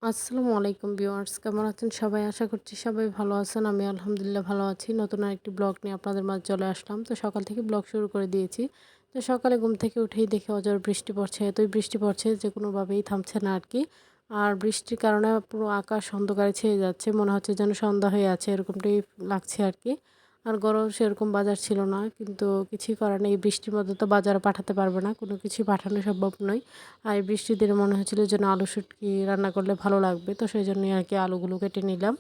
আসসালামু আলাইকুম ভিউয়ার্স, কেমন আছেন সবাই? আশা করছি সবাই ভালো আছেন। আমি আলহামদুলিল্লাহ ভালো আছি। নতুন আরেকটি ব্লগ নিয়ে আপনাদের মাঝে চলে আসলাম। তো সকাল থেকে ব্লগ শুরু করে দিয়েছি। তো সকালে ঘুম থেকে উঠেই দেখি অঝোর বৃষ্টি পড়ছে। এতই বৃষ্টি পড়ছে যে কোনোভাবেই থামছে না আরকি। আর বৃষ্টির কারণে পুরো আকাশ অন্ধকারে ছেয়ে যাচ্ছে। মনে হচ্ছে যেন সন্ধ্যা হয়ে আছে, এরকমটাই লাগছে আরকি। আর গরম সেরকম বাজার ছিল না। কিন্তু কিছুই করার নেই। বৃষ্টির মধ্যে তো বাজারে পাঠাতে পারবে না। কোনো কিছুই পাঠানো সম্ভব নয়। আর এই বৃষ্টির দিনে মনে হচ্ছিল যেন আলু শুটকি রান্না করলে ভালো লাগবে, তো সেই জন্যই আর কি আলুগুলো কেটে নিলাম।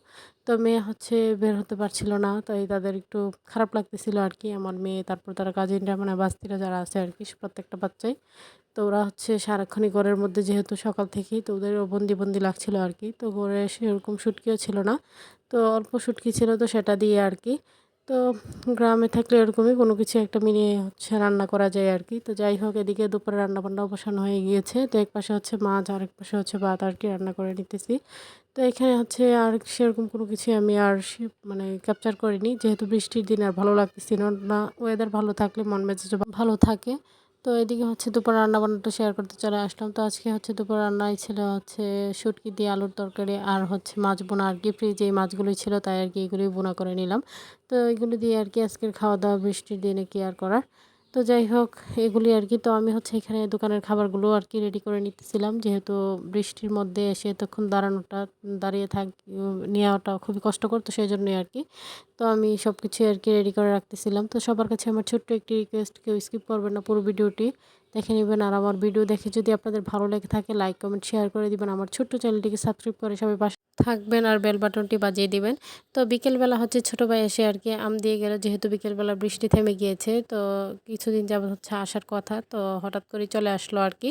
তো মেয়ে হচ্ছে বের হতে পারছিল না, তাই তাদের একটু খারাপ লাগতেছিল আর কি। আমার মেয়ে, তারপর তারা কাজিনরা, মানে বাস্তিরা যারা আছে আর কি, প্রত্যেকটা বাচ্চাই। তো ওরা হচ্ছে সারাক্ষণই ঘরের মধ্যে, যেহেতু সকাল থেকেই, তো ওদেরও বন্দি বন্দি লাগছিল আর কি। তো ঘরে সেরকম শুটকিও ছিল না, তো অল্প শুটকি ছিল, তো সেটা দিয়ে আর কি। তো গ্রামে থাকলে এরকমই কোনো কিছু একটা মিলিয়ে হচ্ছে রান্না করা যায় আর কি। তো যাই হোক, এদিকে দুপুরে রান্নাবান্নাও বসানো হয়ে গিয়েছে। তো এক পাশে হচ্ছে মাছ, আর এক পাশে হচ্ছে ভাত আর কি রান্না করে নিতেছি। তো এখানে হচ্ছে আর সেরকম কোনো কিছুই আমি আর মানে ক্যাপচার করিনি, যেহেতু বৃষ্টির দিন আর ভালো লাগতেছিল না। ওয়েদার ভালো থাকলে মন মেজাজ ভালো থাকে। তো এদিকে হচ্ছে দুপুর রান্নাবান্নাটা শেয়ার করতে চলে আসলাম। তো আজকে হচ্ছে দুপুর রান্নায় ছিল হচ্ছে শুটকি দিয়ে আলুর তরকারি, আর হচ্ছে মাছ বোনা আর কি। ফ্রিজে এই মাছগুলোই ছিল, তাই আর কি এগুলোই বোনা করে নিলাম। তো এগুলো দিয়ে আর কি আজকের খাওয়া দাওয়া, বৃষ্টির দিনে কি আর করার। তো যাই হোক, এগুলি আর কি। তো আমি হচ্ছে এখানে দোকানের খাবারগুলো আর কি রেডি করে নিতেছিলাম, যেহেতু বৃষ্টির মধ্যে এসে এতক্ষণ দাঁড়িয়ে নেওয়াটা খুবই কষ্টকর, তো সেই জন্যই আর কি। তো আমি সব কিছু আর কি রেডি করে রাখতেছিলাম। তো সবার কাছে আমার ছোট্ট একটি রিকোয়েস্ট, কেউ স্কিপ করবেন না, পুরো ভিডিওটি দেখে নেবেন। আর আমার ভিডিও দেখে যদি আপনাদের ভালো লেগে থাকে, লাইক কমেন্ট শেয়ার করে দিবেন। আমার ছোট্ট চ্যানেলটিকে সাবস্ক্রাইব করে সবাই পাশে থাকবেন, আর বেল বাটনটি বাজিয়ে দিবেন। তো বিকেলবেলা হচ্ছে ছোটো ভাই এসে আর কি আম দিয়ে গেল, যেহেতু বিকেলবেলা বৃষ্টি থেমে গিয়েছে। তো কিছুদিন যাবত হচ্ছে আসার কথা, তো হঠাৎ করে চলে আসলো আর কি।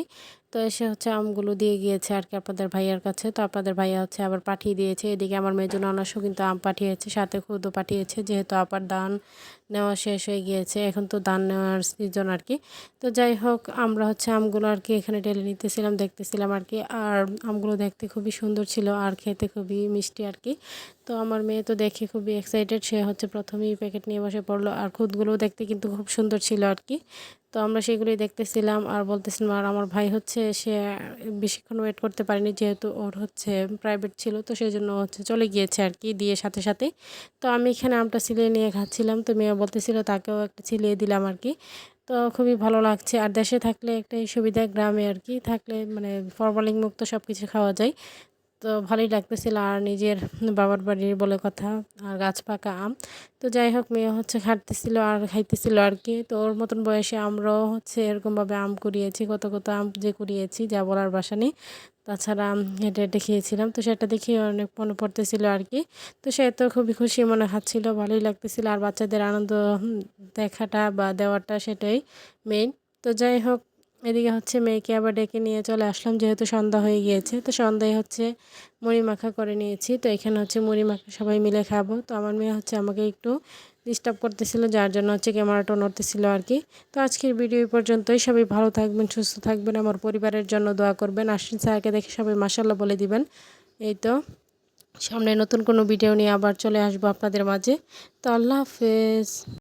তো এসে হচ্ছে আমগুলো দিয়ে গিয়েছে আর কি আপনাদের ভাইয়ার কাছে। তো আপনাদের ভাইয়া হচ্ছে আবার পাঠিয়ে দিয়েছে। এদিকে আমার মেয়ের জন্য অনার্সও কিন্তু আম পাঠিয়েছে, সাথে খুদও পাঠিয়েছে, যেহেতু আবার ধান নেওয়া শেষ হয়ে গিয়েছে। এখন তো ধান নেওয়ার সিজন আর কি। তো যাই হোক, আমরা হচ্ছে আমগুলো আর কি এখানে ঢেলে নিতেছিলাম, দেখতেছিলাম আর কি। আর আমগুলো দেখতে খুবই সুন্দর ছিল, আর খেতে খুবই মিষ্টি আর কি। তো আমার মেয়ে তো দেখে খুবই এক্সাইটেড, সে হচ্ছে প্রথমেই প্যাকেট নিয়ে বসে পড়লো। আর খুদগুলোও দেখতে কিন্তু খুব সুন্দর ছিল আর কি। তো আমরা সেগুলোই দেখতেছিলাম আর বলতেছিলাম। আর আমার ভাই হচ্ছে সে বেশিক্ষণ ওয়েট করতে পারেনি, যেহেতু ওর হচ্ছে প্রাইভেট ছিল, তো সেই জন্য হচ্ছে চলে গিয়েছে আর কি দিয়ে সাথে সাথে। তো আমি এখানে আমটা ছিলিয়ে নিয়ে খাচ্ছিলাম, তো মেয়ে বলতেছিল তাকেও একটা ছিলিয়ে দিলাম আর কি। তো খুবই ভালো লাগছে। আর দেশে থাকলে একটাই সুবিধা, গ্রামে আর কি থাকলে মানে ফরমালিন মুক্ত সব কিছু খাওয়া যায়। তো ভালোই লাগতেছিল। আর নিজের বাবার বাড়ির বলে কথা, আর গাছ পাকা আম। তো যাই হোক, মেয়ে হচ্ছে খাটতেছিল আর খাইতেছিল আর কি। তো ওর মতন বয়সে আমরাও হচ্ছে এরকমভাবে আম কুড়িয়েছি, কত কত আম যে কুড়িয়েছি যা বলার ভাষা নেই। তাছাড়া হেঁটে হেঁটে খেয়েছিলাম, তো সেটা দেখে অনেক মনে পড়তেছিল আর কি। তো সে তো খুবই খুশি মনে খাচ্ছিল, ভালোই লাগতেছিল। আর বাচ্চাদের আনন্দ দেখাটা বা দেওয়াটা, সেটাই মেইন। তো যাই হোক, এদিকে হচ্ছে মেয়েকে আবার ডেকে নিয়ে চলে আসলাম, যেহেতু সন্ধ্যা হয়ে গিয়েছে। তো সন্ধ্যায় হচ্ছে মুড়ি মাখা করে নিয়েছি। তো এখানে হচ্ছে মুড়ি মাখা সবাই মিলে খাবো। তো আমার মেয়ে হচ্ছে আমাকে একটু ডিস্টার্ব করতেছিল, যার জন্য হচ্ছে ক্যামেরাটা নড়তেছিল আর কি। তো আজকের ভিডিও এই পর্যন্তই। সবাই ভালো থাকবেন, সুস্থ থাকবেন, আমার পরিবারের জন্য দোয়া করবেন। আশ্বিন স্যারকে দেখে সবাই মাশাআল্লাহ বলে দিবেন। এই তো, সামনে নতুন কোনো ভিডিও নিয়ে আবার চলে আসবো আপনাদের মাঝে। তো আল্লাহ হাফেজ।